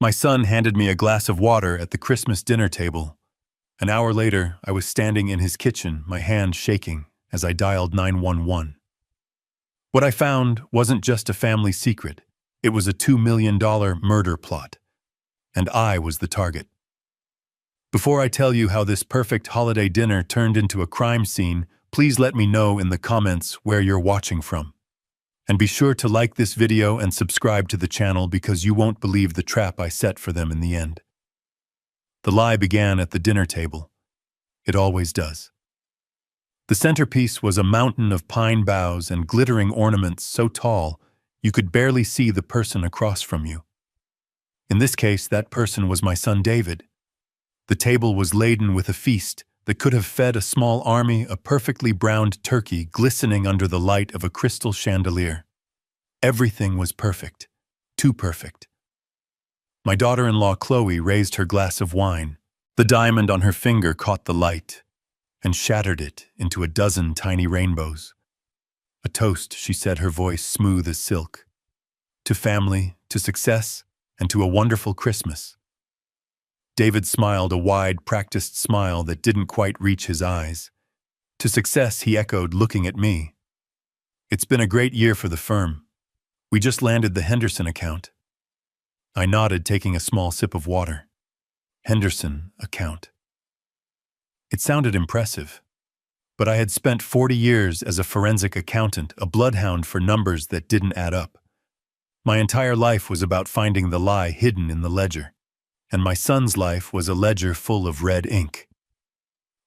My son handed me a glass of water at the Christmas dinner table. An hour later, I was standing in his kitchen, my hand shaking, as I dialed 911. What I found wasn't just a family secret. It was a $2 million murder plot. And I was the target. Before I tell you how this perfect holiday dinner turned into a crime scene, please let me know in the comments where you're watching from. And be sure to like this video and subscribe to the channel because you won't believe the trap I set for them in the end. The lie began at the dinner table. It always does. The centerpiece was a mountain of pine boughs and glittering ornaments so tall you could barely see the person across from you. In this case, that person was my son David. The table was laden with a feast that could have fed a small army, a perfectly browned turkey glistening under the light of a crystal chandelier. Everything was perfect, too perfect. My daughter-in-law Chloe raised her glass of wine. The diamond on her finger caught the light and shattered it into a dozen tiny rainbows. A toast, she said, her voice smooth as silk. To family, to success, and to a wonderful Christmas. David smiled, a wide, practiced smile that didn't quite reach his eyes. To success, he echoed, looking at me. It's been a great year for the firm. We just landed the Henderson account. I nodded, taking a small sip of water. Henderson account. It sounded impressive. But I had spent 40 years as a forensic accountant, a bloodhound for numbers that didn't add up. My entire life was about finding the lie hidden in the ledger. And my son's life was a ledger full of red ink.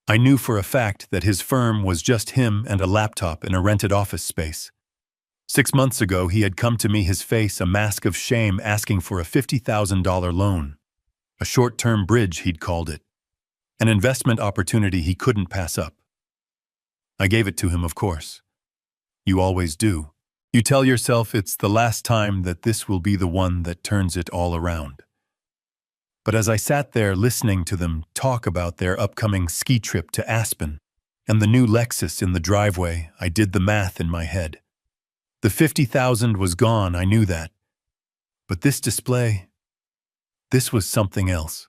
I knew for a fact that his firm was just him and a laptop in a rented office space. 6 months ago, he had come to me, his face a mask of shame, asking for a $50,000 loan. A short-term bridge, he'd called it. An investment opportunity he couldn't pass up. I gave it to him, of course. You always do. You tell yourself it's the last time that this will be the one that turns it all around. But as I sat there listening to them talk about their upcoming ski trip to Aspen and the new Lexus in the driveway, I did the math in my head. The $50,000 was gone, I knew that. But this display, this was something else.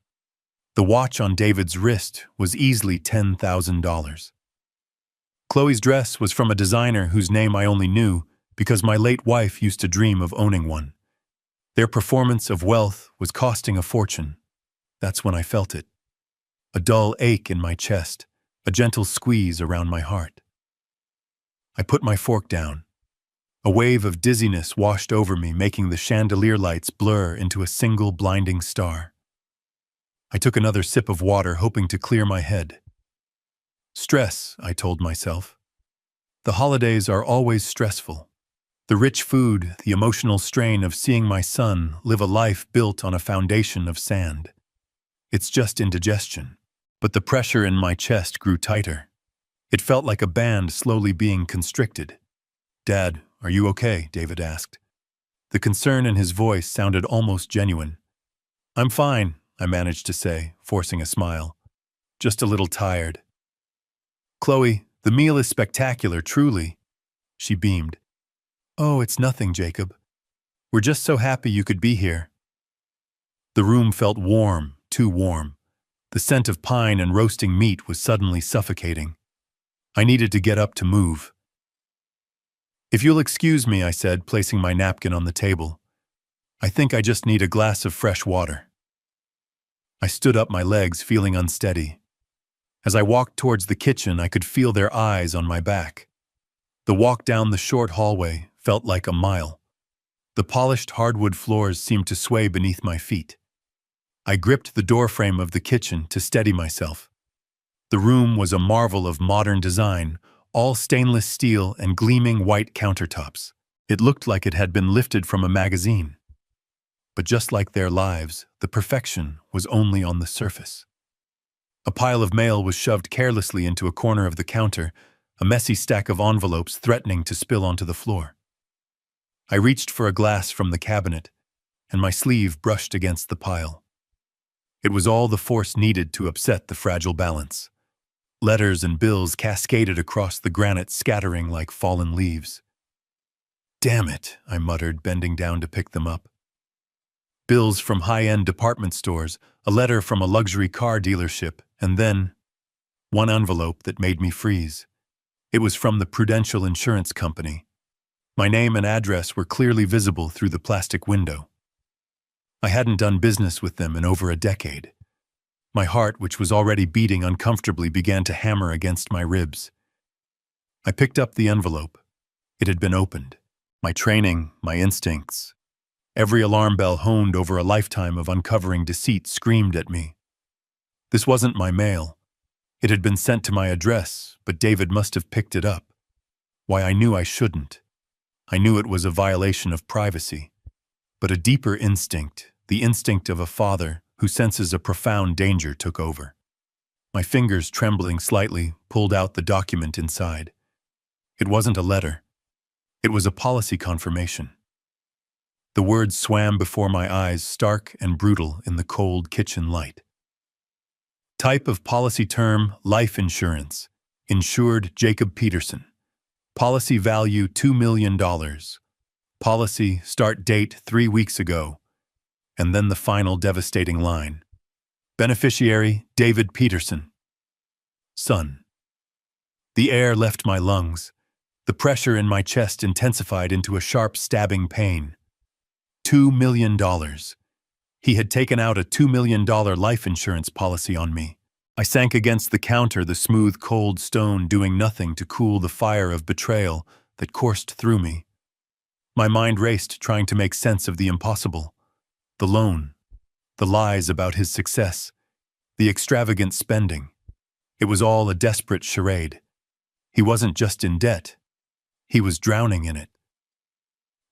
The watch on David's wrist was easily $10,000. Chloe's dress was from a designer whose name I only knew because my late wife used to dream of owning one. Their performance of wealth was costing a fortune. That's when I felt it. A dull ache in my chest, a gentle squeeze around my heart. I put my fork down. A wave of dizziness washed over me, making the chandelier lights blur into a single blinding star. I took another sip of water, hoping to clear my head. Stress, I told myself. The holidays are always stressful. The rich food, the emotional strain of seeing my son live a life built on a foundation of sand. It's just indigestion. But the pressure in my chest grew tighter. It felt like a band slowly being constricted. "Dad, are you okay?" David asked. The concern in his voice sounded almost genuine. "I'm fine," I managed to say, forcing a smile. "Just a little tired." "Chloe, the meal is spectacular, truly." She beamed. "Oh, it's nothing, Jacob. We're just so happy you could be here." The room felt warm, too warm. The scent of pine and roasting meat was suddenly suffocating. I needed to get up to move. "If you'll excuse me," I said, placing my napkin on the table. "I think I just need a glass of fresh water." I stood up, my legs feeling unsteady. As I walked towards the kitchen, I could feel their eyes on my back. The walk down the short hallway felt like a mile. The polished hardwood floors seemed to sway beneath my feet. I gripped the doorframe of the kitchen to steady myself. The room was a marvel of modern design, all stainless steel and gleaming white countertops. It looked like it had been lifted from a magazine. But just like their lives, the perfection was only on the surface. A pile of mail was shoved carelessly into a corner of the counter, a messy stack of envelopes threatening to spill onto the floor. I reached for a glass from the cabinet, and my sleeve brushed against the pile. It was all the force needed to upset the fragile balance. Letters and bills cascaded across the granite, scattering like fallen leaves. "Damn it," I muttered, bending down to pick them up. bills from high-end department stores, a letter from a luxury car dealership, and then one envelope that made me freeze. It was from the Prudential Insurance Company. My name and address were clearly visible through the plastic window. I hadn't done business with them in over a decade. My heart, which was already beating uncomfortably, began to hammer against my ribs. I picked up the envelope. It had been opened. My training, my instincts, every alarm bell honed over a lifetime of uncovering deceit screamed at me. This wasn't my mail. It had been sent to my address, but David must have picked it up. Why, I knew I shouldn't. I knew it was a violation of privacy. But a deeper instinct, the instinct of a father who senses a profound danger, took over. My fingers, trembling slightly, pulled out the document inside. It wasn't a letter. It was a policy confirmation. The words swam before my eyes, stark and brutal in the cold kitchen light. Type of policy term, life insurance. Insured Jacob Peterson. Policy value $2 million. Policy start date 3 weeks ago. And then the final devastating line. Beneficiary David Peterson. Son. The air left my lungs. The pressure in my chest intensified into a sharp stabbing pain. $2 million. He had taken out a $2 million life insurance policy on me. I sank against the counter, the smooth, cold stone doing nothing to cool the fire of betrayal that coursed through me. My mind raced, trying to make sense of the impossible. The loan, the lies about his success, the extravagant spending. It was all a desperate charade. He wasn't just in debt. He was drowning in it.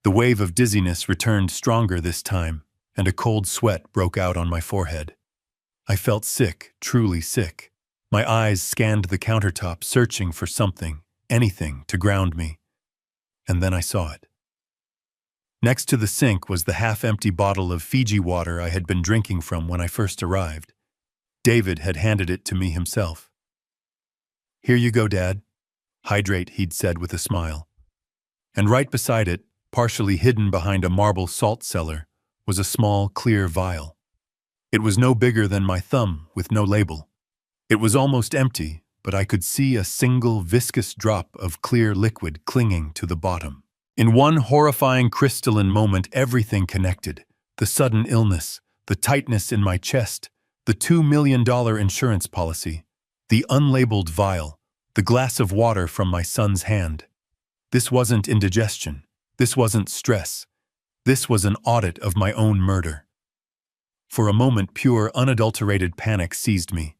The wave of dizziness returned stronger this time, and a cold sweat broke out on my forehead. I felt sick, truly sick. My eyes scanned the countertop, searching for something, anything, to ground me. And then I saw it. Next to the sink was the half-empty bottle of Fiji water I had been drinking from when I first arrived. David had handed it to me himself. "Here you go, Dad. Hydrate," he'd said with a smile. And right beside it, partially hidden behind a marble salt cellar, was a small, clear vial. It was no bigger than my thumb, with no label. It was almost empty, but I could see a single viscous drop of clear liquid clinging to the bottom. In one horrifying crystalline moment, everything connected. The sudden illness, the tightness in my chest, the $2 million insurance policy, the unlabeled vial, the glass of water from my son's hand. This wasn't indigestion. This wasn't stress. This was an audit of my own murder. For a moment, pure, unadulterated panic seized me.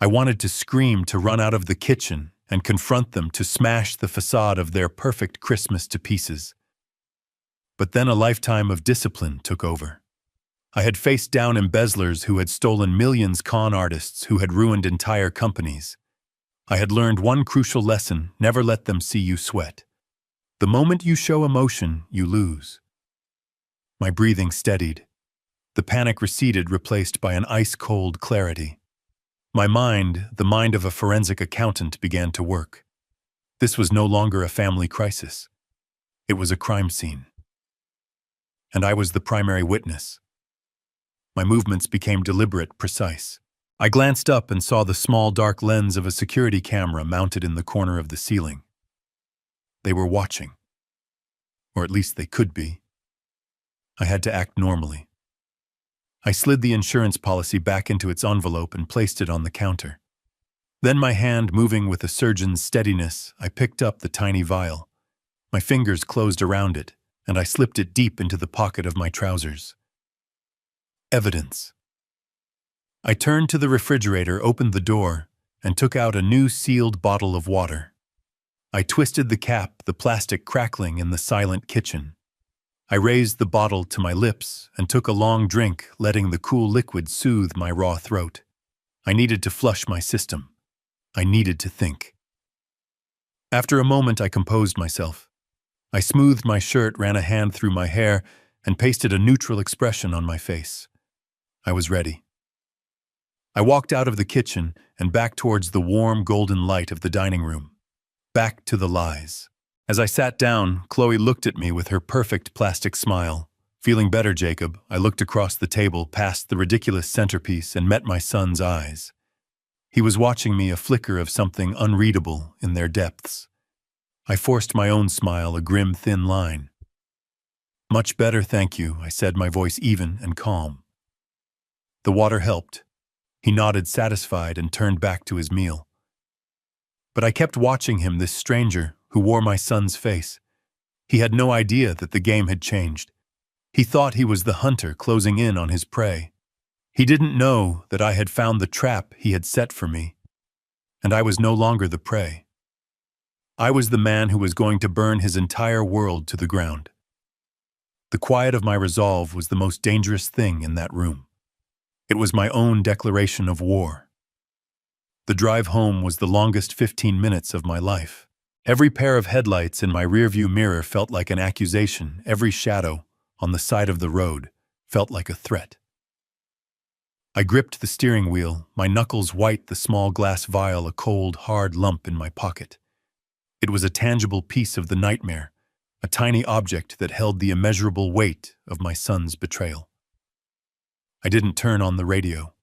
I wanted to scream, to run out of the kitchen and confront them, to smash the facade of their perfect Christmas to pieces. But then a lifetime of discipline took over. I had faced down embezzlers who had stolen millions, con artists who had ruined entire companies. I had learned one crucial lesson: never let them see you sweat. The moment you show emotion, you lose. My breathing steadied. The panic receded, replaced by an ice-cold clarity. My mind, the mind of a forensic accountant, began to work. This was no longer a family crisis. It was a crime scene. And I was the primary witness. My movements became deliberate, precise. I glanced up and saw the small dark lens of a security camera mounted in the corner of the ceiling. They were watching. Or at least they could be. I had to act normally. I slid the insurance policy back into its envelope and placed it on the counter. Then, my hand moving with a surgeon's steadiness, I picked up the tiny vial. My fingers closed around it, and I slipped it deep into the pocket of my trousers. Evidence. I turned to the refrigerator, opened the door, and took out a new sealed bottle of water. I twisted the cap, the plastic crackling in the silent kitchen. I raised the bottle to my lips and took a long drink, letting the cool liquid soothe my raw throat. I needed to flush my system. I needed to think. After a moment, I composed myself. I smoothed my shirt, ran a hand through my hair, and pasted a neutral expression on my face. I was ready. I walked out of the kitchen and back towards the warm, golden light of the dining room. Back to the lies. As I sat down, Chloe looked at me with her perfect plastic smile, Feeling better, Jacob, I looked across the table past the ridiculous centerpiece and met my son's eyes. He was watching me, a flicker of something unreadable in their depths. I forced my own smile, a grim, thin line. "Much better, thank you," I said, my voice even and calm. The water helped. He nodded, satisfied, and turned back to his meal. But I kept watching him, this stranger who wore my son's face. He had no idea that the game had changed. He thought he was the hunter closing in on his prey. He didn't know that I had found the trap he had set for me, and I was no longer the prey. I was the man who was going to burn his entire world to the ground. The quiet of my resolve was the most dangerous thing in that room. It was my own declaration of war. The drive home was the longest 15 minutes of my life. Every pair of headlights in my rearview mirror felt like an accusation. Every shadow on the side of the road felt like a threat. I gripped the steering wheel, my knuckles white, the small glass vial a cold, hard lump in my pocket. It was a tangible piece of the nightmare, a tiny object that held the immeasurable weight of my son's betrayal. I didn't turn on the radio.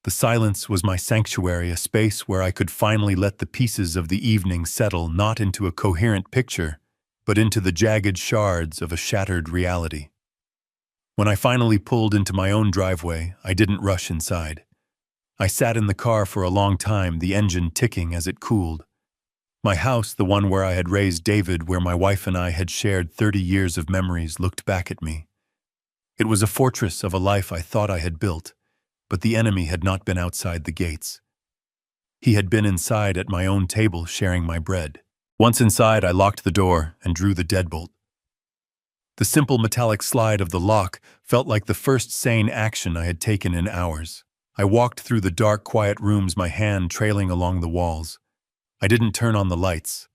The silence was my sanctuary, a space where I could finally let the pieces of the evening settle, not into a coherent picture, but into the jagged shards of a shattered reality. When I finally pulled into my own driveway, I didn't rush inside. I sat in the car for a long time, the engine ticking as it cooled. My house, the one where I had raised David, where my wife and I had shared 30 years of memories, looked back at me. It was a fortress of a life I thought I had built, but the enemy had not been outside the gates. He had been inside at my own table, sharing my bread. Once inside, I locked the door and drew the deadbolt. The simple metallic slide of the lock felt like the first sane action I had taken in hours. I walked through the dark, quiet rooms, my hand trailing along the walls. I didn't turn on the lights.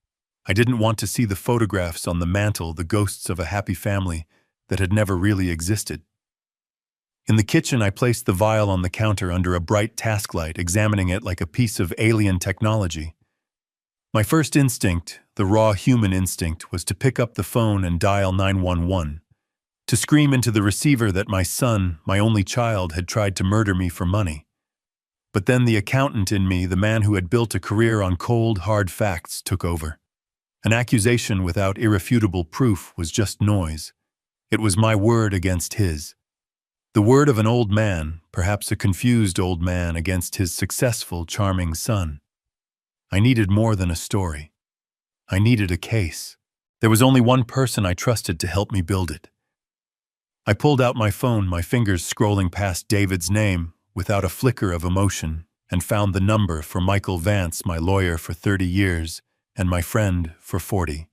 I didn't want to see the photographs on the mantel, the ghosts of a happy family that had never really existed. In the kitchen, I placed the vial on the counter under a bright task light, examining it like a piece of alien technology. My first instinct, the raw human instinct, was to pick up the phone and dial 911, to scream into the receiver that my son, my only child, had tried to murder me for money. But then the accountant in me, the man who had built a career on cold, hard facts, took over. An accusation without irrefutable proof was just noise. It was my word against his. The word of an old man, perhaps a confused old man, against his successful, charming son. I needed more than a story. I needed a case. There was only one person I trusted to help me build it. I pulled out my phone, my fingers scrolling past David's name without a flicker of emotion, and found the number for Michael Vance, my lawyer for 30 years and my friend for 40.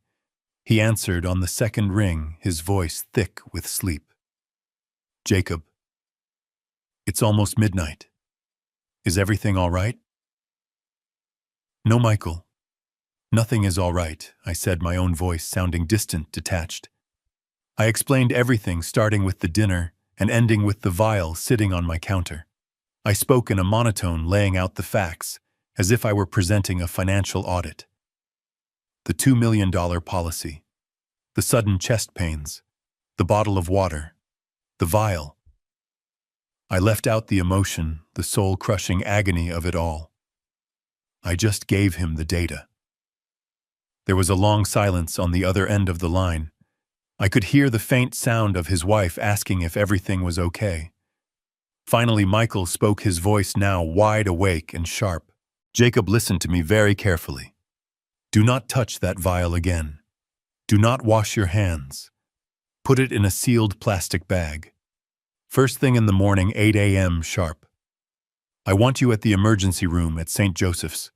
He answered on the second ring, his voice thick with sleep. "Jacob, it's almost midnight. Is everything all right?" "No, Michael. Nothing is all right," I said, my own voice sounding distant, detached. I explained everything, starting with the dinner and ending with the vial sitting on my counter. I spoke in a monotone, laying out the facts, as if I were presenting a financial audit. The $2 million policy, the sudden chest pains, the bottle of water, the vial. I left out the emotion, the soul-crushing agony of it all. I just gave him the data. There was a long silence on the other end of the line. I could hear the faint sound of his wife asking if everything was okay. Finally, Michael spoke, his voice now wide awake and sharp. "Jacob, listen to me very carefully. Do not touch that vial again. Do not wash your hands. Put it in a sealed plastic bag. First thing in the morning, 8 a.m. sharp. I want you at the emergency room at St. Joseph's.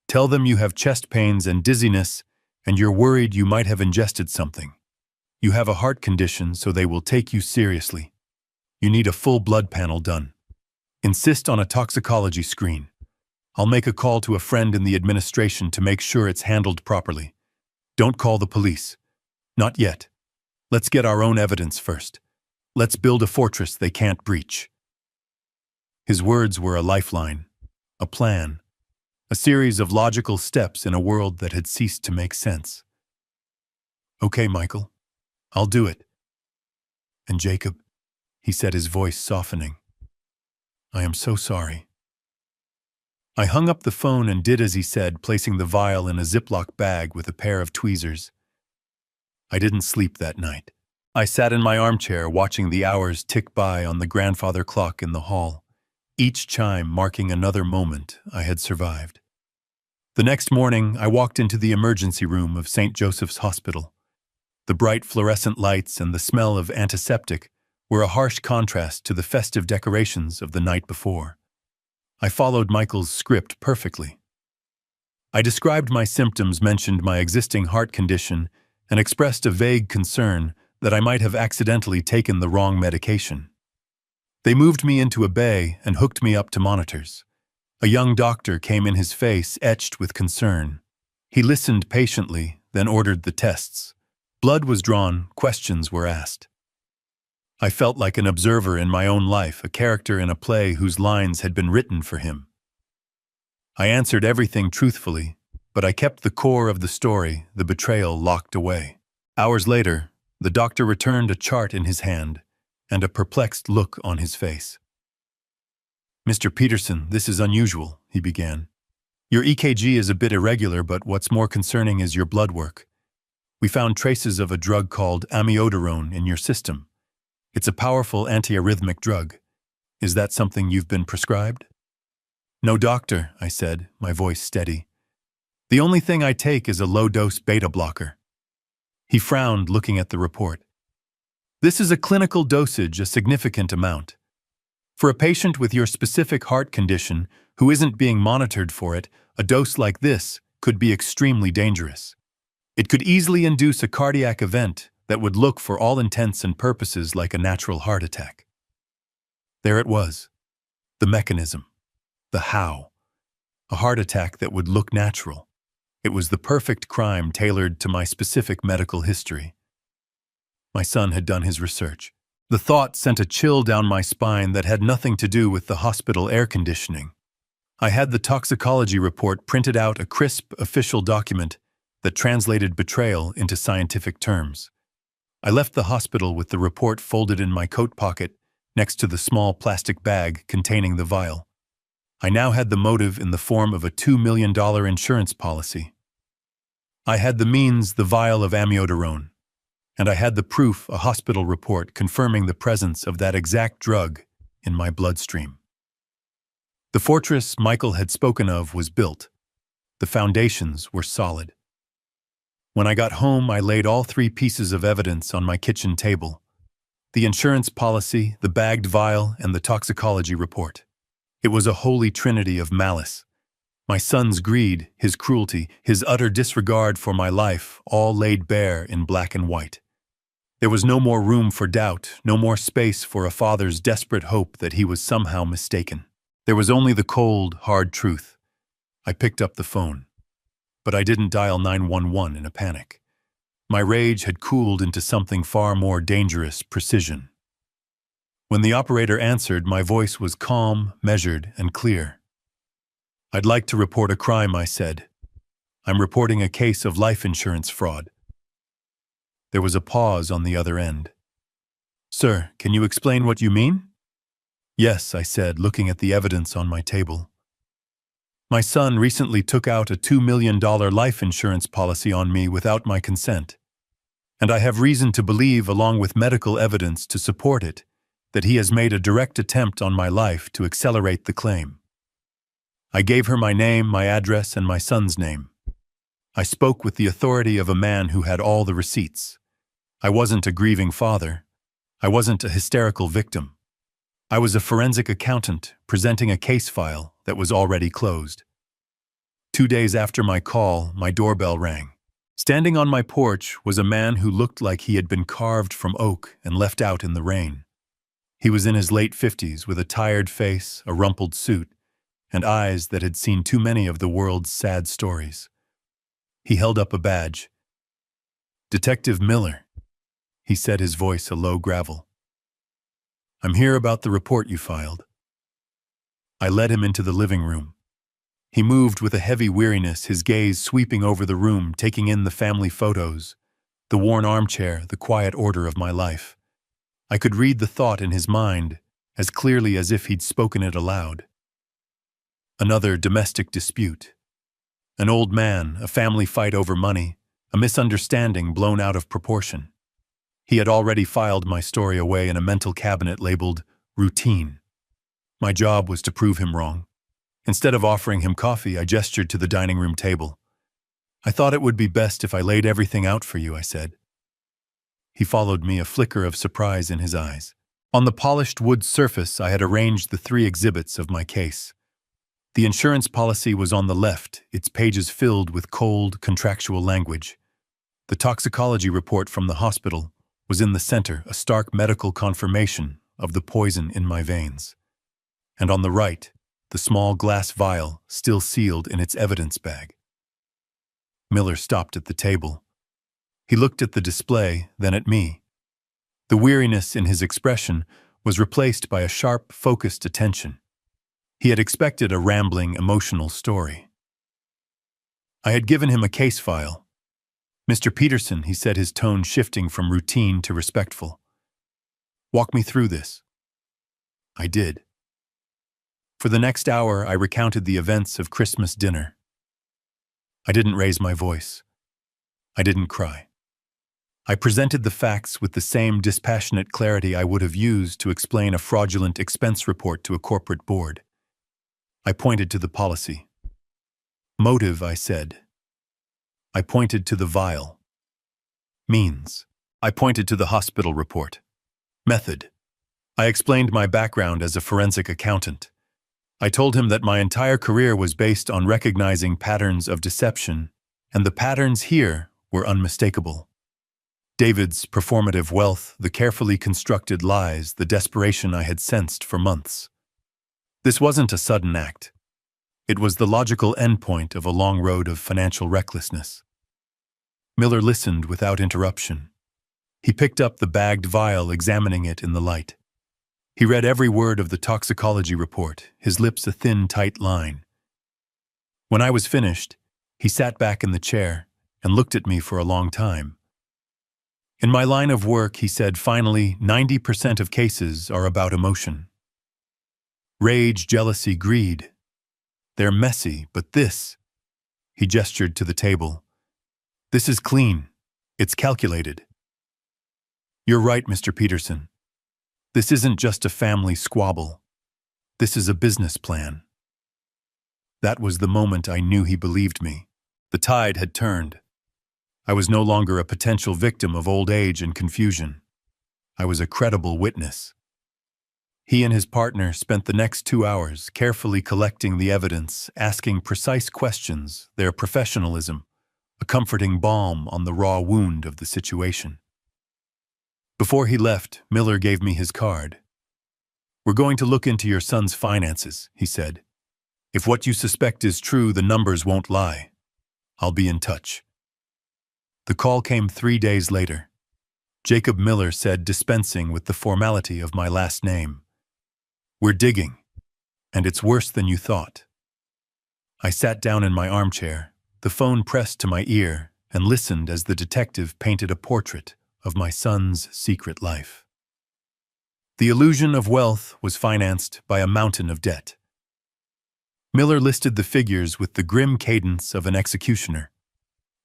Tell them you have chest pains and dizziness, and you're worried you might have ingested something. You have a heart condition, so they will take you seriously. You need a full blood panel done. Insist on a toxicology screen. I'll make a call to a friend in the administration to make sure it's handled properly. Don't call the police. Not yet. Let's get our own evidence first. Let's build a fortress they can't breach." His words were a lifeline, a plan, a series of logical steps in a world that had ceased to make sense. "Okay, Michael, I'll do it." And Jacob, he said, his voice softening, I am so sorry. I hung up the phone and did as he said, placing the vial in a Ziploc bag with a pair of tweezers. I didn't sleep that night. I sat in my armchair watching the hours tick by on the grandfather clock in the hall, each chime marking another moment I had survived. The next morning, I walked into the emergency room of St. Joseph's Hospital. The bright fluorescent lights and the smell of antiseptic were a harsh contrast to the festive decorations of the night before. I followed Michael's script perfectly. I described my symptoms, mentioned my existing heart condition, and expressed a vague concern that I might have accidentally taken the wrong medication. They moved me into a bay and hooked me up to monitors. A young doctor came in, his face etched with concern. He listened patiently, then ordered the tests. Blood was drawn, questions were asked. I felt like an observer in my own life, a character in a play whose lines had been written for him. I answered everything truthfully, but I kept the core of the story, the betrayal, locked away. Hours later, the doctor returned, a chart in his hand and a perplexed look on his face. Mr. Peterson, this is unusual, he began. Your EKG is a bit irregular, but what's more concerning is your blood work. We found traces of a drug called amiodarone in your system. It's a powerful antiarrhythmic drug. Is that something you've been prescribed? No, doctor, I said, my voice steady. The only thing I take is a low-dose beta blocker. He frowned, looking at the report. This is a clinical dosage, a significant amount. For a patient with your specific heart condition who isn't being monitored for it, a dose like this could be extremely dangerous. It could easily induce a cardiac event that would look for all intents and purposes like a natural heart attack. There it was, the mechanism, the how. A heart attack that would look natural. It was the perfect crime tailored to my specific medical history. My son had done his research. The thought sent a chill down my spine that had nothing to do with the hospital air conditioning. I had the toxicology report printed out, a crisp official document that translated betrayal into scientific terms. I left the hospital with the report folded in my coat pocket next to the small plastic bag containing the vial. I now had the motive in the form of a $2 million insurance policy. I had the means, the vial of amiodarone, and I had the proof, a hospital report confirming the presence of that exact drug in my bloodstream. The fortress Michael had spoken of was built. The foundations were solid. When I got home, I laid all three pieces of evidence on my kitchen table: the insurance policy, the bagged vial, and the toxicology report. It was a holy trinity of malice. My son's greed, his cruelty, his utter disregard for my life, all laid bare in black and white. There was no more room for doubt, no more space for a father's desperate hope that he was somehow mistaken. There was only the cold, hard truth. I picked up the phone. But I didn't dial 911 in a panic. My rage had cooled into something far more dangerous: precision. When the operator answered, my voice was calm, measured, and clear. I'd like to report a crime, I said. I'm reporting a case of life insurance fraud. There was a pause on the other end. Sir, can you explain what you mean? Yes, I said, looking at the evidence on my table. My son recently took out a $2 million life insurance policy on me without my consent. And I have reason to believe, along with medical evidence to support it, that he has made a direct attempt on my life to accelerate the claim. I gave her my name, my address, and my son's name. I spoke with the authority of a man who had all the receipts. I wasn't a grieving father. I wasn't a hysterical victim. I was a forensic accountant presenting a case file that was already closed. 2 days after my call, my doorbell rang. Standing on my porch was a man who looked like he had been carved from oak and left out in the rain. He was in his late 50s, with a tired face, a rumpled suit, and eyes that had seen too many of the world's sad stories. He held up a badge. Detective Miller, he said, his voice a low gravel. I'm here about the report you filed. I led him into the living room. He moved with a heavy weariness, his gaze sweeping over the room, taking in the family photos, the worn armchair, the quiet order of my life. I could read the thought in his mind as clearly as if he'd spoken it aloud. Another domestic dispute. An old man, a family fight over money, a misunderstanding blown out of proportion. He had already filed my story away in a mental cabinet labeled routine. My job was to prove him wrong. Instead of offering him coffee, I gestured to the dining room table. I thought it would be best if I laid everything out for you, I said. He followed me, a flicker of surprise in his eyes. On the polished wood surface, I had arranged the 3 exhibits of my case. The insurance policy was on the left, its pages filled with cold, contractual language. The toxicology report from the hospital was in the center, a stark medical confirmation of the poison in my veins. And on the right, the small glass vial still sealed in its evidence bag. Miller stopped at the table. He looked at the display, then at me. The weariness in his expression was replaced by a sharp, focused attention. He had expected a rambling, emotional story. I had given him a case file. "Mr. Peterson," he said, his tone shifting from routine to respectful. "Walk me through this." I did. For the next hour, I recounted the events of Christmas dinner. I didn't raise my voice. I didn't cry. I presented the facts with the same dispassionate clarity I would have used to explain a fraudulent expense report to a corporate board. I pointed to the policy. Motive, I said. I pointed to the vial. Means. I pointed to the hospital report. Method. I explained my background as a forensic accountant. I told him that my entire career was based on recognizing patterns of deception, and the patterns here were unmistakable. David's performative wealth, the carefully constructed lies, the desperation I had sensed for months. This wasn't a sudden act. It was the logical endpoint of a long road of financial recklessness. Miller listened without interruption. He picked up the bagged vial, examining it in the light. He read every word of the toxicology report, his lips a thin, tight line. When I was finished, he sat back in the chair and looked at me for a long time. "In my line of work," he said finally, 90% of cases are about emotion. Rage, jealousy, greed. They're messy, but this," he gestured to the table, "this is clean. It's calculated." "You're right, Mr. Peterson. This isn't just a family squabble. This is a business plan." That was the moment I knew he believed me. The tide had turned. I was no longer a potential victim of old age and confusion. I was a credible witness. He and his partner spent the next 2 hours carefully collecting the evidence, asking precise questions, their professionalism, a comforting balm on the raw wound of the situation. Before he left, Miller gave me his card. "We're going to look into your son's finances," he said. "If what you suspect is true, the numbers won't lie. I'll be in touch." The call came 3 days later. Jacob Miller said, dispensing with the formality of my last name, "We're digging, and it's worse than you thought." I sat down in my armchair, the phone pressed to my ear, and listened as the detective painted a portrait of my son's secret life. The illusion of wealth was financed by a mountain of debt. Miller listed the figures with the grim cadence of an executioner.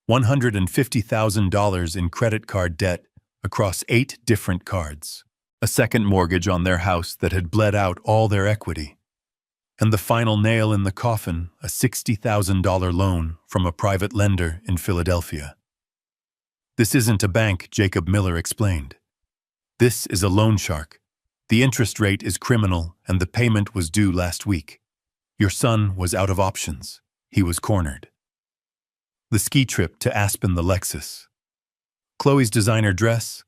$150,000 in credit card debt across 8 different cards, a second mortgage on their house that had bled out all their equity, and the final nail in the coffin, a $60,000 loan from a private lender in Philadelphia. "This isn't a bank," Jacob Miller explained. "This is a loan shark. The interest rate is criminal, and the payment was due last week. Your son was out of options. He was cornered. The ski trip to Aspen, the Lexus. Chloe's designer dress.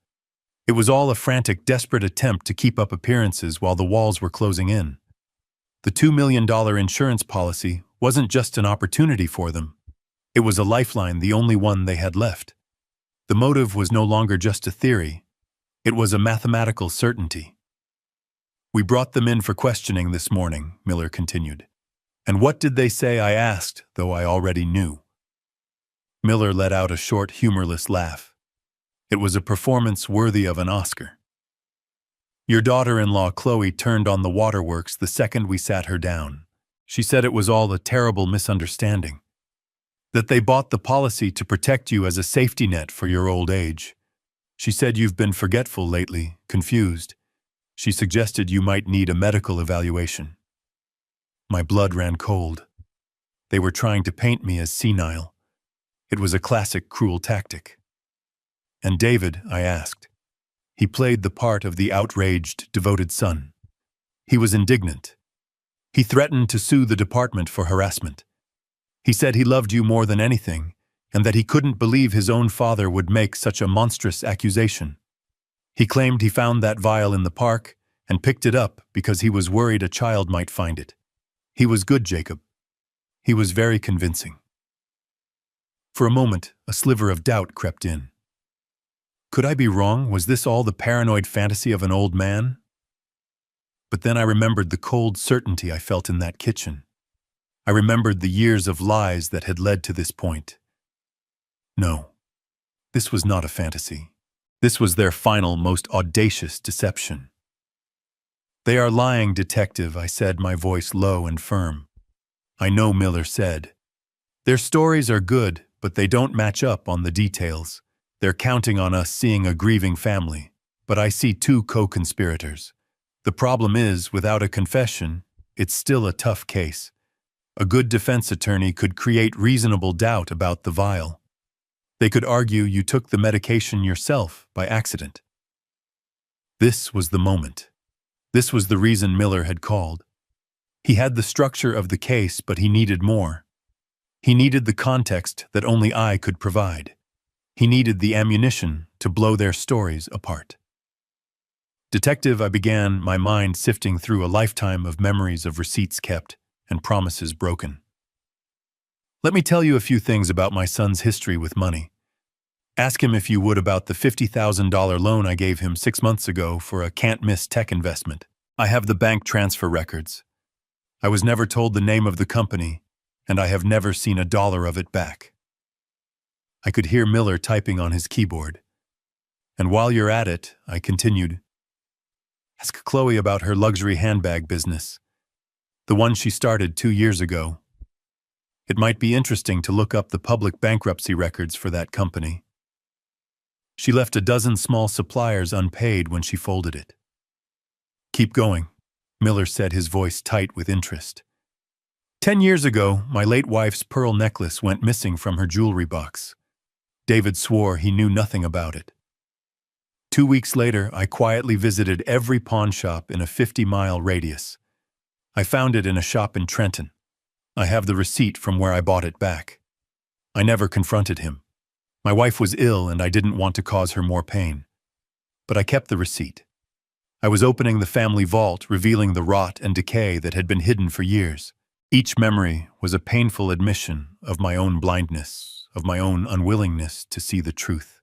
It was all a frantic, desperate attempt to keep up appearances while the walls were closing in. The $2 million insurance policy wasn't just an opportunity for them. It was a lifeline, the only one they had left. The motive was no longer just a theory. It was a mathematical certainty." "We brought them in for questioning this morning," Miller continued. "And what did they say?" I asked, though I already knew. Miller let out a short, humorless laugh. It was a performance worthy of an Oscar. Your daughter-in-law Chloe turned on the waterworks the second we sat her down. She said it was all a terrible misunderstanding. That they bought the policy to protect you as a safety net for your old age. She said you've been forgetful lately, confused. She suggested you might need a medical evaluation. My blood ran cold. They were trying to paint me as senile. It was a classic cruel tactic. And David, I asked. He played the part of the outraged, devoted son. He was indignant. He threatened to sue the department for harassment. He said he loved you more than anything, and that he couldn't believe his own father would make such a monstrous accusation. He claimed he found that vial in the park and picked it up because he was worried a child might find it. He was good, Jacob. He was very convincing. For a moment, a sliver of doubt crept in. Could I be wrong? Was this all the paranoid fantasy of an old man? But then I remembered the cold certainty I felt in that kitchen. I remembered the years of lies that had led to this point. No, this was not a fantasy. This was their final, most audacious deception. They are lying, detective, I said, my voice low and firm. I know, Miller said. Their stories are good, but they don't match up on the details. They're counting on us seeing a grieving family, but I see two co-conspirators. The problem is, without a confession, it's still a tough case. A good defense attorney could create reasonable doubt about the vial. They could argue you took the medication yourself by accident. This was the moment. This was the reason Miller had called. He had the structure of the case, but he needed more. He needed the context that only I could provide. He needed the ammunition to blow their stories apart. Detective, I began, my mind sifting through a lifetime of memories of receipts kept and promises broken. Let me tell you a few things about my son's history with money. Ask him if you would about the $50,000 loan I gave him 6 months ago for a can't-miss tech investment. I have the bank transfer records. I was never told the name of the company, and I have never seen a dollar of it back. I could hear Miller typing on his keyboard. And while you're at it, I continued, ask Chloe about her luxury handbag business, the one she started 2 years ago. It might be interesting to look up the public bankruptcy records for that company. She left a dozen small suppliers unpaid when she folded it. Keep going, Miller said, his voice tight with interest. 10 years ago, my late wife's pearl necklace went missing from her jewelry box. David swore he knew nothing about it. 2 weeks later, I quietly visited every pawn shop in a 50-mile radius. I found it in a shop in Trenton. I have the receipt from where I bought it back. I never confronted him. My wife was ill and I didn't want to cause her more pain. But I kept the receipt. I was opening the family vault, revealing the rot and decay that had been hidden for years. Each memory was a painful admission of my own blindness, of my own unwillingness to see the truth.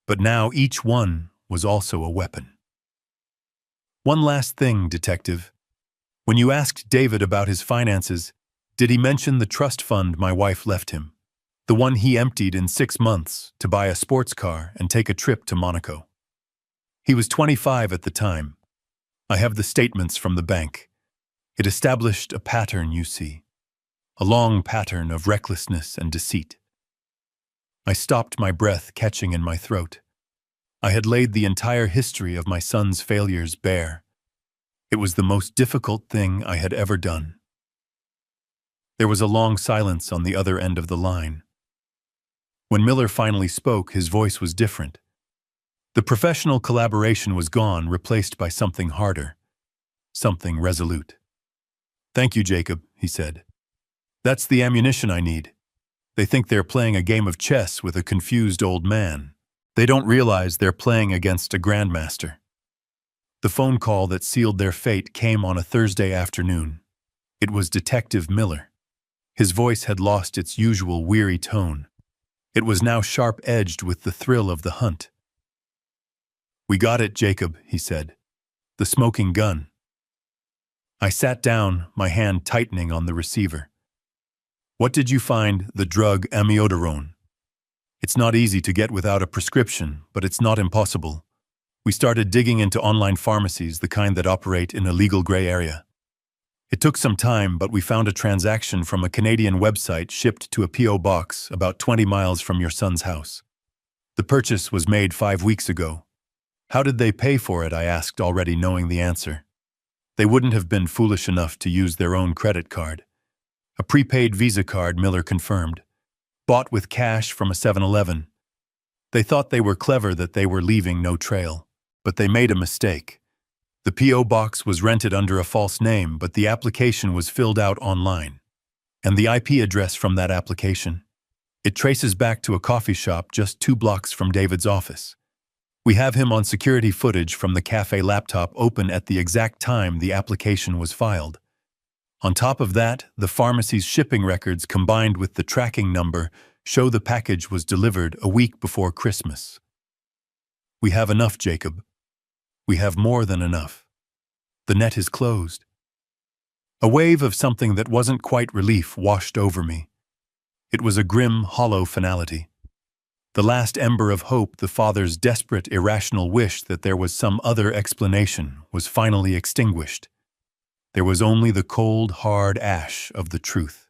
But now each one was also a weapon. One last thing, detective. When you asked David about his finances, did he mention the trust fund my wife left him? The one he emptied in 6 months to buy a sports car and take a trip to Monaco. He was 25 at the time. I have the statements from the bank. It established a pattern, you see. A long pattern of recklessness and deceit. I stopped, my breath catching in my throat. I had laid the entire history of my son's failures bare. It was the most difficult thing I had ever done. There was a long silence on the other end of the line. When Miller finally spoke, his voice was different. The professional collaboration was gone, replaced by something harder, something resolute. Thank you, Jacob, he said. That's the ammunition I need. They think they're playing a game of chess with a confused old man. They don't realize they're playing against a grandmaster. The phone call that sealed their fate came on a Thursday afternoon. It was Detective Miller. His voice had lost its usual weary tone. It was now sharp-edged with the thrill of the hunt. We got it, Jacob, he said. The smoking gun. I sat down, my hand tightening on the receiver. What did you find? The drug amiodarone. It's not easy to get without a prescription, but it's not impossible. We started digging into online pharmacies, the kind that operate in a legal gray area. It took some time, but we found a transaction from a Canadian website shipped to a P.O. box about 20 miles from your son's house. The purchase was made 5 weeks ago. How did they pay for it? I asked, already knowing the answer. They wouldn't have been foolish enough to use their own credit card. A prepaid Visa card, Miller confirmed. Bought with cash from a 7-Eleven. They thought they were clever, that they were leaving no trail. But they made a mistake. The P.O. box was rented under a false name, but the application was filled out online. And the IP address from that application? It traces back to a coffee shop just 2 blocks from David's office. We have him on security footage from the cafe laptop open at the exact time the application was filed. On top of that, the pharmacy's shipping records combined with the tracking number show the package was delivered a week before Christmas. We have enough, Jacob. We have more than enough. The net is closed. A wave of something that wasn't quite relief washed over me. It was a grim, hollow finality. The last ember of hope, the father's desperate, irrational wish that there was some other explanation, was finally extinguished. There was only the cold, hard ash of the truth.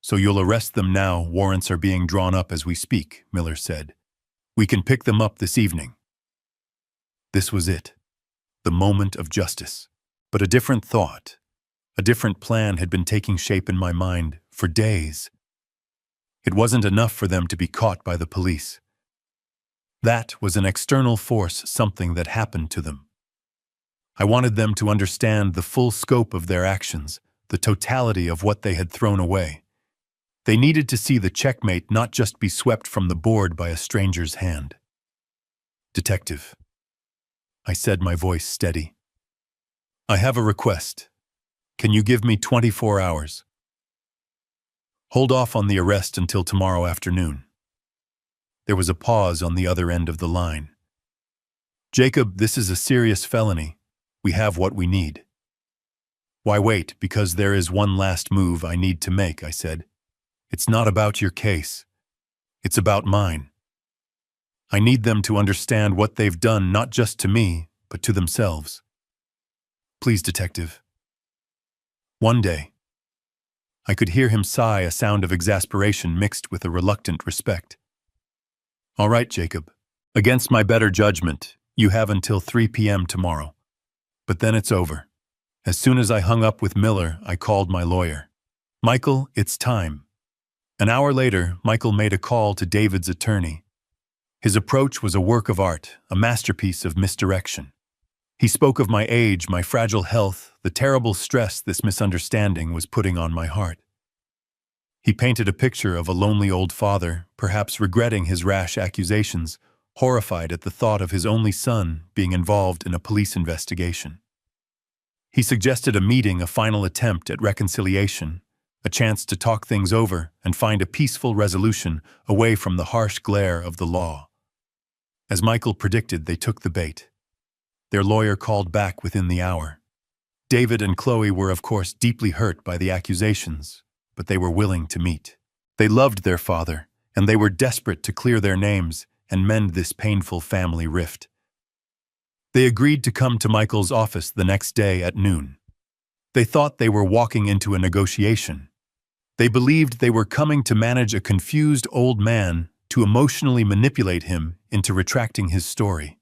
So you'll arrest them now. Warrants are being drawn up as we speak, Miller said. We can pick them up this evening. This was it. The moment of justice. But a different thought, a different plan had been taking shape in my mind for days. It wasn't enough for them to be caught by the police. That was an external force, something that happened to them. I wanted them to understand the full scope of their actions, the totality of what they had thrown away. They needed to see the checkmate not just be swept from the board by a stranger's hand. Detective, I said, my voice steady. I have a request. Can you give me 24 hours? Hold off on the arrest until tomorrow afternoon. There was a pause on the other end of the line. Jacob, this is a serious felony. We have what we need. Why wait? Because there is one last move I need to make, I said. It's not about your case. It's about mine. I need them to understand what they've done, not just to me, but to themselves. Please, detective. One day, I could hear him sigh, a sound of exasperation mixed with a reluctant respect. All right, Jacob. Against my better judgment, you have until 3 p.m. tomorrow. But then it's over. As soon as I hung up with Miller, I called my lawyer. Michael, it's time. An hour later, Michael made a call to David's attorney. His approach was a work of art, a masterpiece of misdirection. He spoke of my age, my fragile health, the terrible stress this misunderstanding was putting on my heart. He painted a picture of a lonely old father, perhaps regretting his rash accusations, horrified at the thought of his only son being involved in a police investigation. He suggested a meeting, a final attempt at reconciliation, a chance to talk things over and find a peaceful resolution away from the harsh glare of the law. As Michael predicted, they took the bait. Their lawyer called back within the hour. David and Chloe were, of course, deeply hurt by the accusations, but they were willing to meet. They loved their father, and they were desperate to clear their names and mend this painful family rift. They agreed to come to Michael's office the next day at noon. They thought they were walking into a negotiation. They believed they were coming to manage a confused old man, to emotionally manipulate him into retracting his story.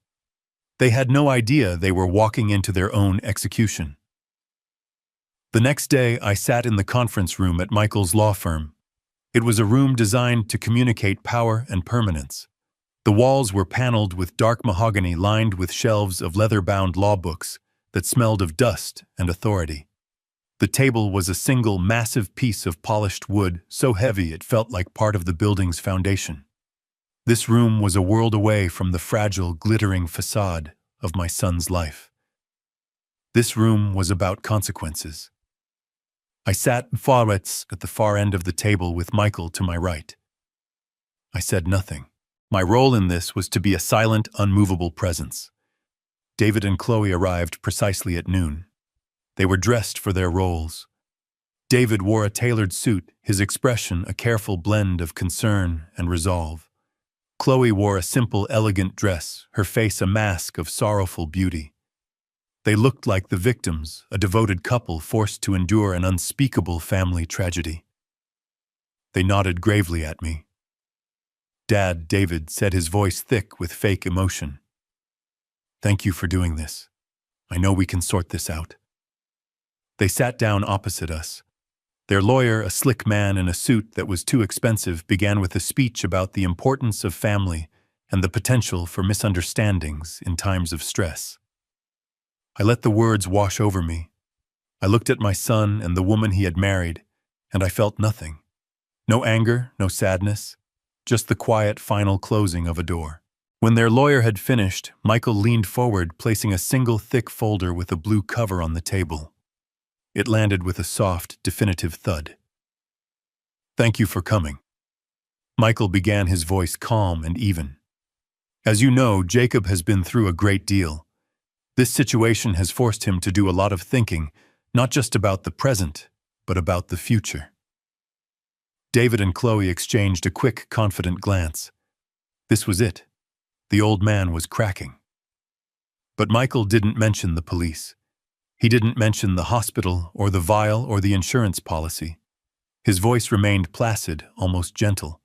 They had no idea they were walking into their own execution. The next day, I sat in the conference room at Michael's law firm. It was a room designed to communicate power and permanence. The walls were paneled with dark mahogany lined with shelves of leather-bound law books that smelled of dust and authority. The table was a single massive piece of polished wood, so heavy it felt like part of the building's foundation. This room was a world away from the fragile, glittering facade of my son's life. This room was about consequences. I sat at the far end of the table with Michael to my right. I said nothing. My role in this was to be a silent, unmovable presence. David and Chloe arrived precisely at noon. They were dressed for their roles. David wore a tailored suit, his expression a careful blend of concern and resolve. Chloe wore a simple, elegant dress, her face a mask of sorrowful beauty. They looked like the victims, a devoted couple forced to endure an unspeakable family tragedy. They nodded gravely at me. "Dad," David said, his voice thick with fake emotion. "Thank you for doing this. I know we can sort this out." They sat down opposite us. Their lawyer, a slick man in a suit that was too expensive, began with a speech about the importance of family and the potential for misunderstandings in times of stress. I let the words wash over me. I looked at my son and the woman he had married, and I felt nothing. No anger, no sadness, just the quiet final closing of a door. When their lawyer had finished, Michael leaned forward, placing a single thick folder with a blue cover on the table. It landed with a soft, definitive thud. "Thank you for coming." Michael began, his voice calm and even. "As you know, Jacob has been through a great deal. This situation has forced him to do a lot of thinking, not just about the present, but about the future." David and Chloe exchanged a quick, confident glance. This was it. The old man was cracking. But Michael didn't mention the police. He didn't mention the hospital or the vial or the insurance policy. His voice remained placid, almost gentle.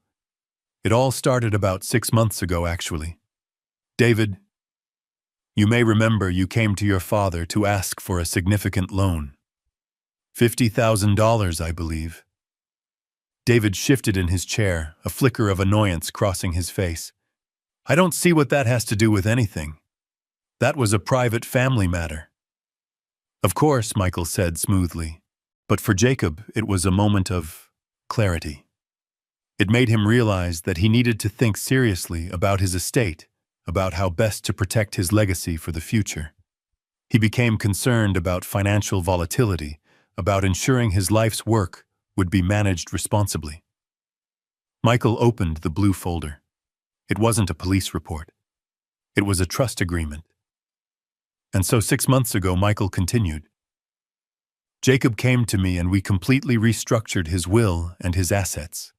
"It all started about 6 months ago, actually. David, you may remember you came to your father to ask for a significant loan. $50,000, I believe." David shifted in his chair, a flicker of annoyance crossing his face. "I don't see what that has to do with anything. That was a private family matter." "Of course," Michael said smoothly. But for Jacob, it was a moment of clarity. It made him realize that he needed to think seriously about his estate, about how best to protect his legacy for the future. He became concerned about financial volatility, about ensuring his life's work would be managed responsibly. Michael opened the blue folder. It wasn't a police report. It was a trust agreement. "And so 6 months ago," Michael continued, "Jacob came to me and we completely restructured his will and his assets.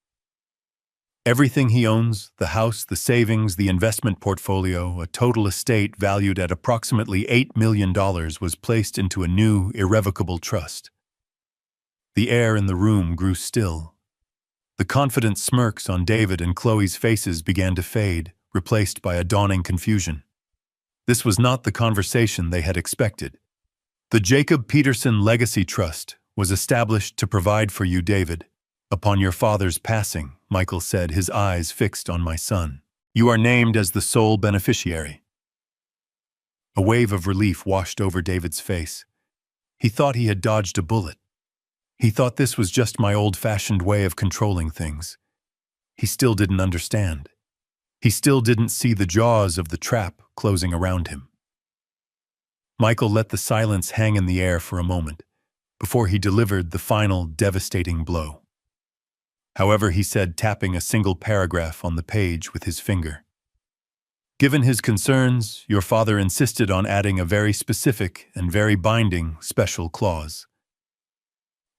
Everything he owns, the house, the savings, the investment portfolio, a total estate valued at approximately $8 million was placed into a new, irrevocable trust." The air in the room grew still. The confident smirks on David and Chloe's faces began to fade, replaced by a dawning confusion. This was not the conversation they had expected. "The Jacob Peterson Legacy Trust was established to provide for you, David, upon your father's passing," Michael said, his eyes fixed on my son. "You are named as the sole beneficiary." A wave of relief washed over David's face. He thought he had dodged a bullet. He thought this was just my old-fashioned way of controlling things. He still didn't understand. He still didn't see the jaws of the trap closing around him. Michael let the silence hang in the air for a moment, before he delivered the final devastating blow. However, he said, tapping a single paragraph on the page with his finger, "Given his concerns, your father insisted on adding a very specific and very binding special clause."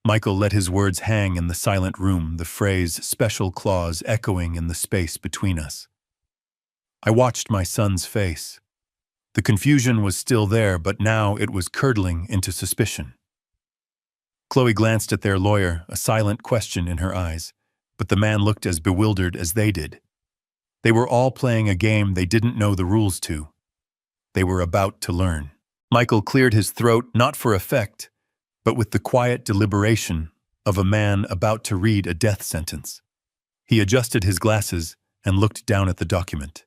Michael let his words hang in the silent room, the phrase "special clause" echoing in the space between us. I watched my son's face. The confusion was still there, but now it was curdling into suspicion. Chloe glanced at their lawyer, a silent question in her eyes, but the man looked as bewildered as they did. They were all playing a game they didn't know the rules to. They were about to learn. Michael cleared his throat, not for effect, but with the quiet deliberation of a man about to read a death sentence. He adjusted his glasses and looked down at the document.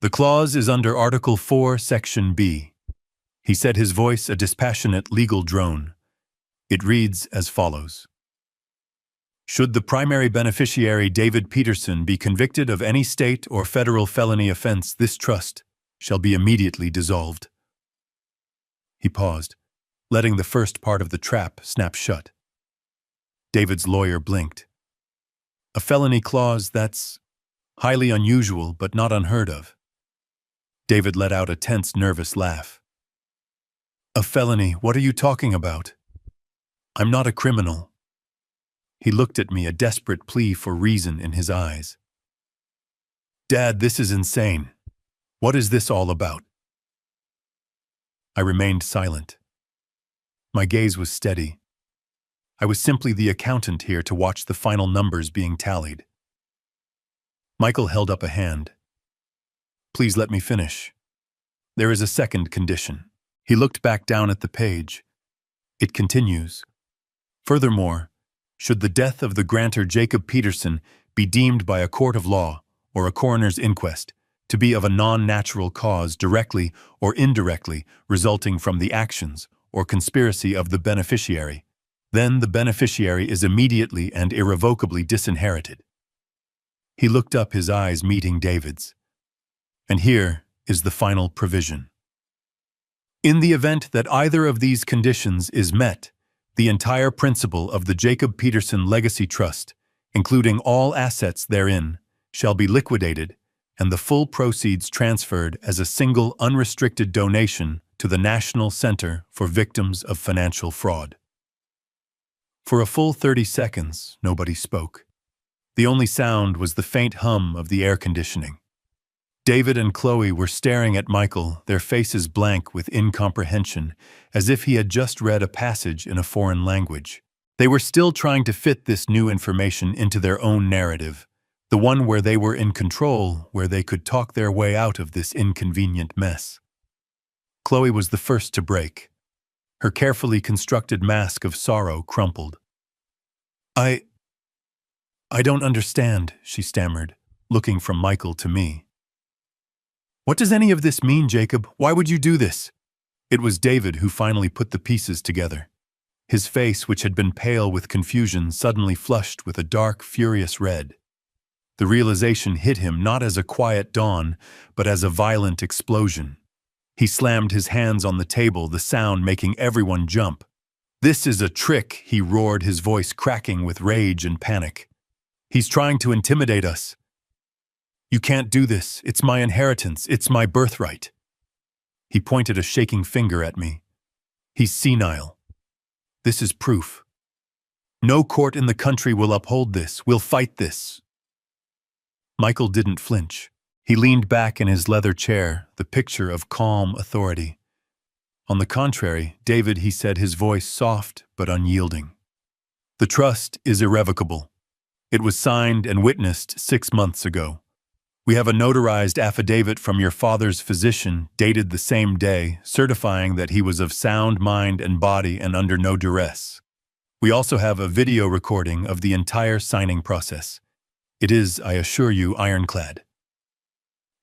"The clause is under Article 4, Section B," he said, his voice a dispassionate legal drone. It reads as follows. "Should the primary beneficiary, David Peterson, be convicted of any state or federal felony offense, this trust shall be immediately dissolved." He paused, letting the first part of the trap snap shut. David's lawyer blinked. "A felony clause, that's highly unusual but not unheard of." David let out a tense, nervous laugh. "A felony? What are you talking about? I'm not a criminal." He looked at me, a desperate plea for reason in his eyes. Dad, this is insane. What is this all about? I remained silent. My gaze was steady. I was simply the accountant here to watch the final numbers being tallied. Michael held up a hand. Please let me finish. There is a second condition. He looked back down at the page. It continues. Furthermore, should the death of the grantor Jacob Peterson be deemed by a court of law or a coroner's inquest to be of a non-natural cause directly or indirectly resulting from the actions or conspiracy of the beneficiary, then the beneficiary is immediately and irrevocably disinherited. He looked up, his eyes meeting David's. And here is the final provision. In the event that either of these conditions is met, the entire principal of the Jacob Peterson Legacy Trust, including all assets therein, shall be liquidated and the full proceeds transferred as a single unrestricted donation to the National Center for Victims of Financial Fraud. For a full 30 seconds, nobody spoke. The only sound was the faint hum of the air conditioning. David and Chloe were staring at Michael, their faces blank with incomprehension, as if he had just read a passage in a foreign language. They were still trying to fit this new information into their own narrative, the one where they were in control, where they could talk their way out of this inconvenient mess. Chloe was the first to break. Her carefully constructed mask of sorrow crumpled. I don't understand, she stammered, looking from Michael to me. What does any of this mean, Jacob? Why would you do this? It was David who finally put the pieces together. His face, which had been pale with confusion, suddenly flushed with a dark, furious red. The realization hit him not as a quiet dawn, but as a violent explosion. He slammed his hands on the table, the sound making everyone jump. This is a trick, he roared, his voice cracking with rage and panic. He's trying to intimidate us. You can't do this. It's my inheritance. It's my birthright. He pointed a shaking finger at me. He's senile. This is proof. No court in the country will uphold this. We'll fight this. Michael didn't flinch. He leaned back in his leather chair, the picture of calm authority. On the contrary, David, he said, his voice soft but unyielding. The trust is irrevocable. It was signed and witnessed 6 months ago. We have a notarized affidavit from your father's physician, dated the same day, certifying that he was of sound mind and body and under no duress. We also have a video recording of the entire signing process. It is, I assure you, ironclad.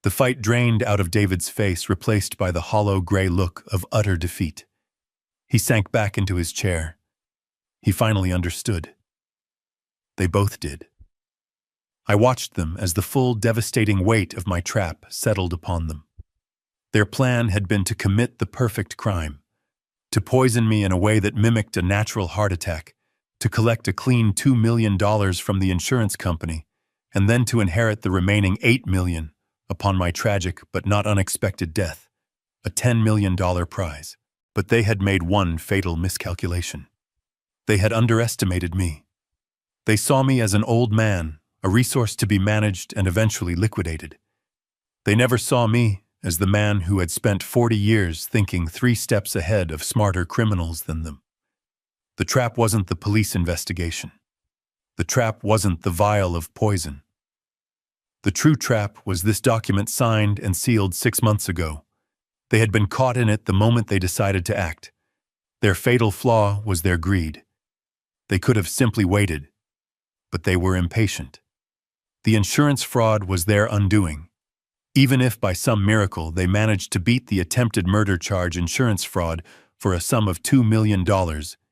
The fight drained out of David's face, replaced by the hollow gray look of utter defeat. He sank back into his chair. He finally understood. They both did. I watched them as the full, devastating weight of my trap settled upon them. Their plan had been to commit the perfect crime, to poison me in a way that mimicked a natural heart attack, to collect a clean $2 million from the insurance company, and then to inherit the remaining $8 million upon my tragic but not unexpected death, a $10 million prize. But they had made one fatal miscalculation. They had underestimated me. They saw me as an old man, a resource to be managed and eventually liquidated. They never saw me as the man who had spent 40 years thinking 3 steps ahead of smarter criminals than them. The trap wasn't the police investigation. The trap wasn't the vial of poison. The true trap was this document signed and sealed 6 months ago. They had been caught in it the moment they decided to act. Their fatal flaw was their greed. They could have simply waited, but they were impatient. The insurance fraud was their undoing. Even if by some miracle they managed to beat the attempted murder charge, insurance fraud for a sum of $2 million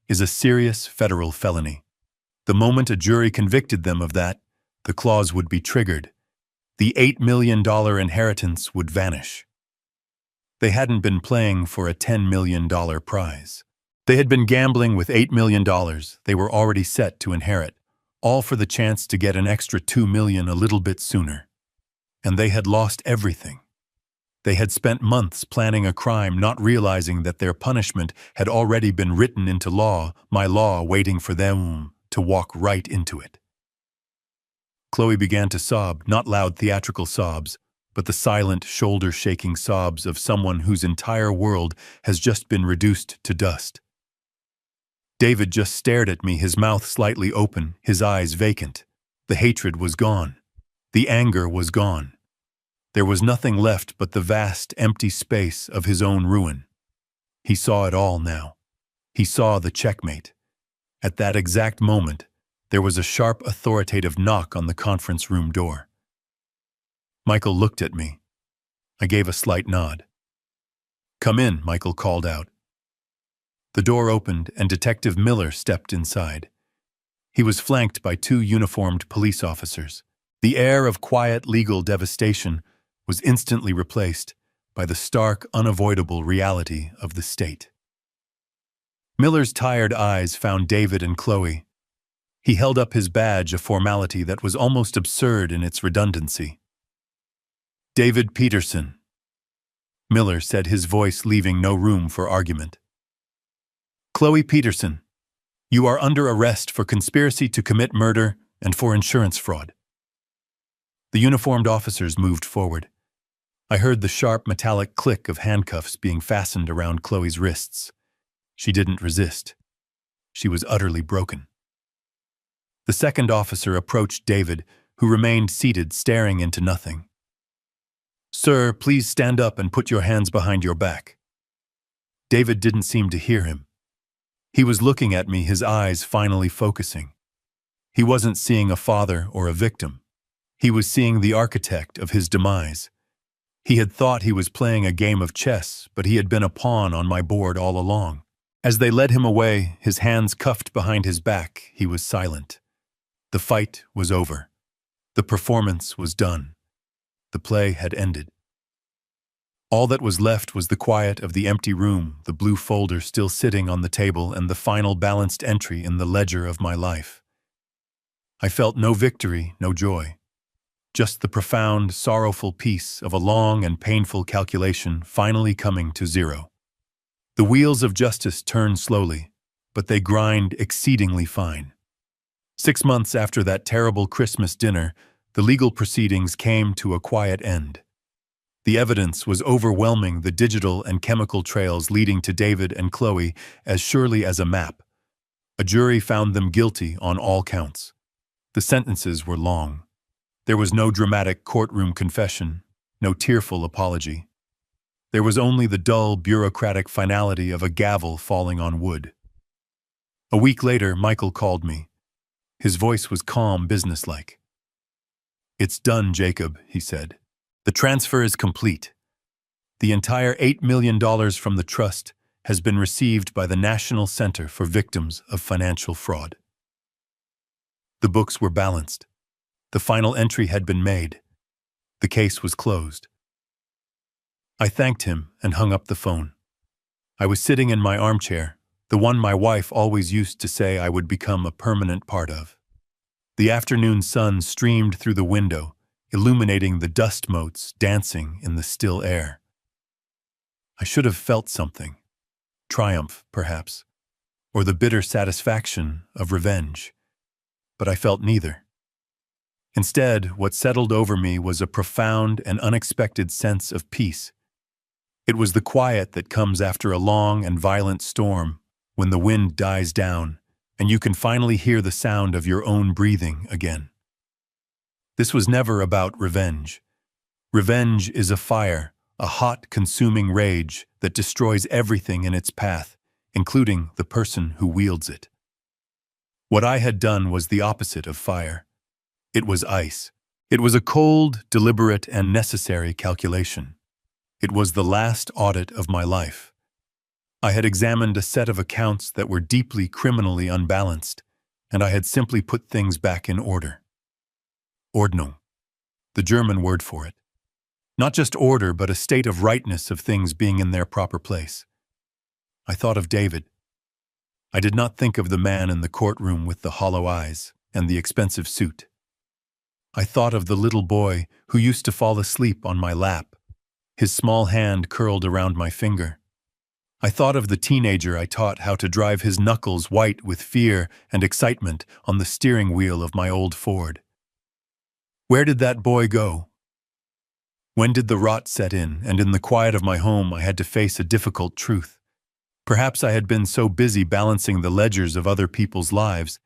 is a serious federal felony. The moment a jury convicted them of that, the clause would be triggered. The $8 million inheritance would vanish. They hadn't been playing for a $10 million prize. They had been gambling with $8 million they were already set to inherit, all for the chance to get an extra $2 million a little bit sooner. And they had lost everything. They had spent months planning a crime, not realizing that their punishment had already been written into law, my law waiting for them to walk right into it. Chloe began to sob, not loud theatrical sobs, but the silent, shoulder-shaking sobs of someone whose entire world has just been reduced to dust. David just stared at me, his mouth slightly open, his eyes vacant. The hatred was gone. The anger was gone. There was nothing left but the vast, empty space of his own ruin. He saw it all now. He saw the checkmate. At that exact moment, there was a sharp, authoritative knock on the conference room door. Michael looked at me. I gave a slight nod. "Come in," Michael called out. The door opened and Detective Miller stepped inside. He was flanked by 2 uniformed police officers. The air of quiet legal devastation was instantly replaced by the stark, unavoidable reality of the state. Miller's tired eyes found David and Chloe. He held up his badge, a formality that was almost absurd in its redundancy. "David Peterson," Miller said, his voice leaving no room for argument. "Chloe Peterson, you are under arrest for conspiracy to commit murder and for insurance fraud." The uniformed officers moved forward. I heard the sharp metallic click of handcuffs being fastened around Chloe's wrists. She didn't resist. She was utterly broken. The second officer approached David, who remained seated, staring into nothing. "Sir, please stand up and put your hands behind your back." David didn't seem to hear him. He was looking at me, his eyes finally focusing. He wasn't seeing a father or a victim. He was seeing the architect of his demise. He had thought he was playing a game of chess, but he had been a pawn on my board all along. As they led him away, his hands cuffed behind his back, he was silent. The fight was over. The performance was done. The play had ended. All that was left was the quiet of the empty room, the blue folder still sitting on the table, and the final balanced entry in the ledger of my life. I felt no victory, no joy. Just the profound, sorrowful peace of a long and painful calculation finally coming to zero. The wheels of justice turn slowly, but they grind exceedingly fine. 6 months after that terrible Christmas dinner, the legal proceedings came to a quiet end. The evidence was overwhelming, the digital and chemical trails leading to David and Chloe as surely as a map. A jury found them guilty on all counts. The sentences were long. There was no dramatic courtroom confession, no tearful apology. There was only the dull, bureaucratic finality of a gavel falling on wood. A week later, Michael called me. His voice was calm, businesslike. "It's done, Jacob," he said. "The transfer is complete. The entire $8 million from the trust has been received by the National Center for Victims of Financial Fraud." The books were balanced. The final entry had been made. The case was closed. I thanked him and hung up the phone. I was sitting in my armchair, the one my wife always used to say I would become a permanent part of. The afternoon sun streamed through the window, illuminating the dust motes dancing in the still air. I should have felt something. Triumph, perhaps, or the bitter satisfaction of revenge. But I felt neither. Instead, what settled over me was a profound and unexpected sense of peace. It was the quiet that comes after a long and violent storm, when the wind dies down, and you can finally hear the sound of your own breathing again. This was never about revenge. Revenge is a fire, a hot, consuming rage that destroys everything in its path, including the person who wields it. What I had done was the opposite of fire. It was ice. It was a cold, deliberate, and necessary calculation. It was the last audit of my life. I had examined a set of accounts that were deeply criminally unbalanced, and I had simply put things back in order. Ordnung, the German word for it. Not just order, but a state of rightness of things being in their proper place. I thought of David. I did not think of the man in the courtroom with the hollow eyes and the expensive suit. I thought of the little boy who used to fall asleep on my lap, his small hand curled around my finger. I thought of the teenager I taught how to drive his knuckles white with fear and excitement on the steering wheel of my old Ford. Where did that boy go? When did the rot set in, and in the quiet of my home I had to face a difficult truth? Perhaps I had been so busy balancing the ledgers of other people's lives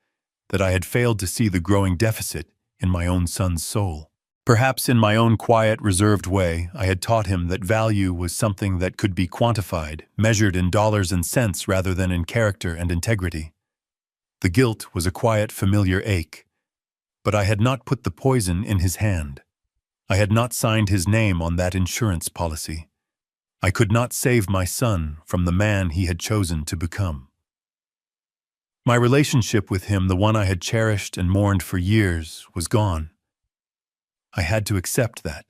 that I had failed to see the growing deficit in my own son's soul. Perhaps in my own quiet, reserved way, I had taught him that value was something that could be quantified, measured in dollars and cents rather than in character and integrity. The guilt was a quiet, familiar ache, but I had not put the poison in his hand. I had not signed his name on that insurance policy. I could not save my son from the man he had chosen to become. My relationship with him, the one I had cherished and mourned for years, was gone. I had to accept that.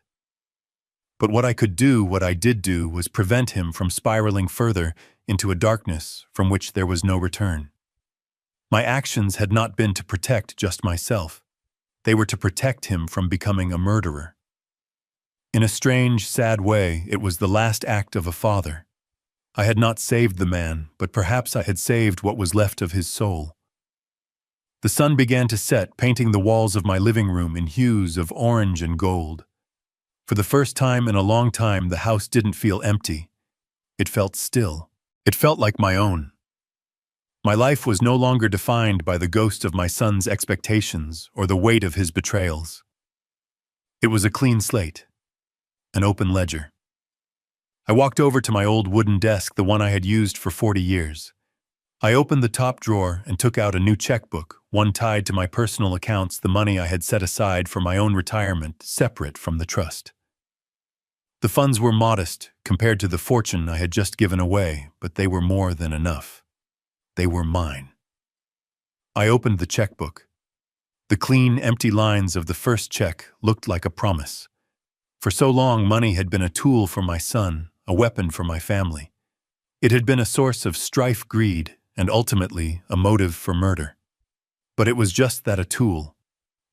But what I could do, what I did do, was prevent him from spiraling further into a darkness from which there was no return. My actions had not been to protect just myself. They were to protect him from becoming a murderer. In a strange, sad way, it was the last act of a father. I had not saved the man, but perhaps I had saved what was left of his soul. The sun began to set, painting the walls of my living room in hues of orange and gold. For the first time in a long time, the house didn't feel empty. It felt still. It felt like my own. My life was no longer defined by the ghost of my son's expectations or the weight of his betrayals. It was a clean slate, an open ledger. I walked over to my old wooden desk, the one I had used for 40 years. I opened the top drawer and took out a new checkbook, one tied to my personal accounts, the money I had set aside for my own retirement, separate from the trust. The funds were modest compared to the fortune I had just given away, but they were more than enough. They were mine. I opened the checkbook. The clean, empty lines of the first check looked like a promise. For so long, money had been a tool for my son, a weapon for my family. It had been a source of strife, greed, and ultimately a motive for murder. But it was just that, a tool,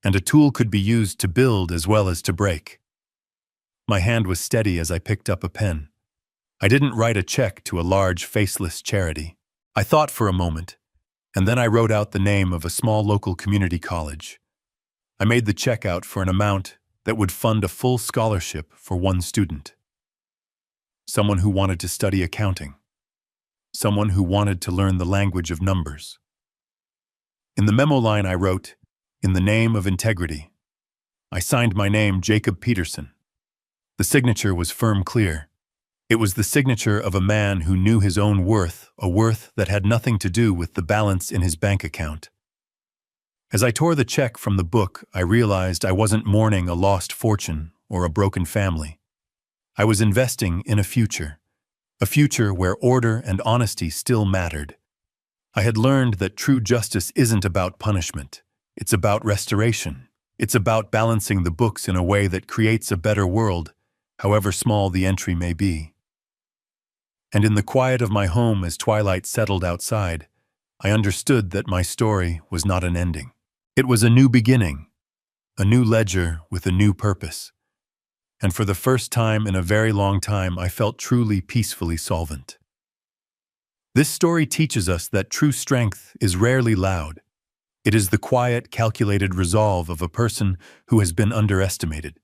and a tool could be used to build as well as to break. My hand was steady as I picked up a pen. I didn't write a check to a large, faceless charity. I thought for a moment, and then I wrote out the name of a small local community college. I made the check out for an amount that would fund a full scholarship for one student. Someone who wanted to study accounting. Someone who wanted to learn the language of numbers. In the memo line I wrote, "In the name of integrity." I signed my name, Jacob Peterson. The signature was firm, clear. It was the signature of a man who knew his own worth, a worth that had nothing to do with the balance in his bank account. As I tore the check from the book, I realized I wasn't mourning a lost fortune or a broken family. I was investing in a future where order and honesty still mattered. I had learned that true justice isn't about punishment. It's about restoration. It's about balancing the books in a way that creates a better world, however small the entry may be. And in the quiet of my home, as twilight settled outside, I understood that my story was not an ending. It was a new beginning, a new ledger with a new purpose. And for the first time in a very long time, I felt truly peacefully solvent. This story teaches us that true strength is rarely loud. It is the quiet, calculated resolve of a person who has been underestimated.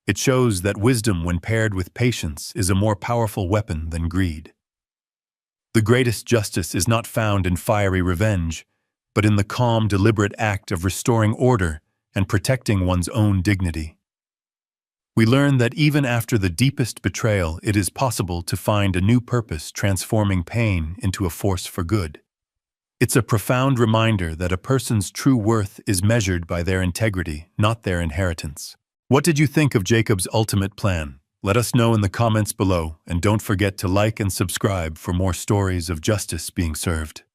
It shows that wisdom, when paired with patience, is a more powerful weapon than greed. The greatest justice is not found in fiery revenge, but in the calm, deliberate act of restoring order and protecting one's own dignity. We learn that even after the deepest betrayal, it is possible to find a new purpose, transforming pain into a force for good. It's a profound reminder that a person's true worth is measured by their integrity, not their inheritance. What did you think of Jacob's ultimate plan? Let us know in the comments below, and don't forget to like and subscribe for more stories of justice being served.